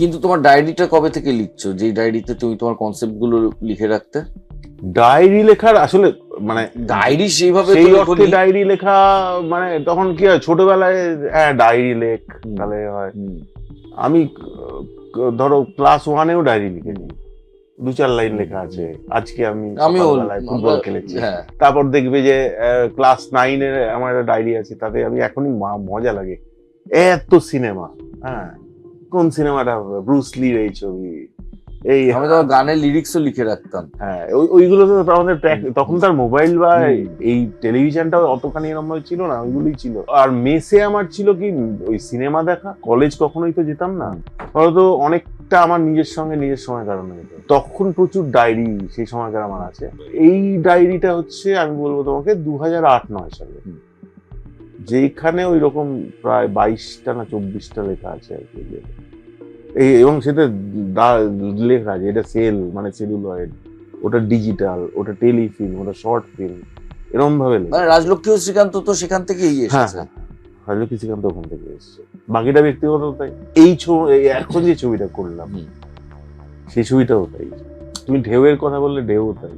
কিন্তু তোমার ডায়েরিটা কবে থেকে লিখছো, যেই ডায়েরিতে তুমি তোমার কনসেপ্ট গুলো লিখে রাখতে? ডায়েরি লেখার আসলে মানে ডায়েরি সেইভাবে সেই তো অর্থে ডায়েরি লেখা মানে তখন কি হয়, ছোটবেলায় ডায়েরি লেখ তাহলে হয়। আমি ধরো ক্লাস 1-এও ডায়েরি লিখেছি, 2-4 লাইন লেখা আছে, আজকে আমি সকালবেলায় ফুটবল খেলেছি। তারপর দেখবে যে ক্লাস 9-এর আমার একটা ডায়েরি আছে, তাতে আমি এখনই মজা লাগে এত সিনেমা, হ্যাঁ কোন সিনেমাটা হবে, ব্রুস লির এই ছবি, এই আমি তো গানের লিরিক্সও লিখে রাখতাম। হ্যাঁ ওইগুলো তো আমাদের তখন তার মোবাইল বা এই টেলিভিশনটা অতখানি এরকম ছিল না, ওইগুলোই ছিল। আর মেসে আমার ছিল কি ওই সিনেমা দেখা, কলেজ কখনোই তো যেতাম না, তো অনেকটা আমার নিজের সময় কাটানো যেত। তখন প্রচুর ডায়েরি সেই সময়কার আমার আছে। এই ডায়েরিটা হচ্ছে আমি বলবো তোমাকে 2008-9 সালে, যেখানে ওই রকম প্রায় 22টা না 24টা লেখা আছে আর কি। এবং সেটা লেখা আছে, এটা সেল মানে সেলুলয়েড, ওটা ডিজিটাল, ওটা টেলিফিল্ম, ওটা শর্ট ফিল্ম, এরকম ভাবে মানে রাজলক্ষ্মী ও শ্রীকান্ত তো সেখান থেকেই এসেছে। রাজলক্ষ্মী শ্রীকান্ত ওখান থেকে এসেছে, বাকিটা ব্যক্তিগত। তাই এই এখন যে ছবিটা করলাম সেই ছবিটাও তাই, তুমি ঢেউয়ের কথা বললে ঢেউ তাই।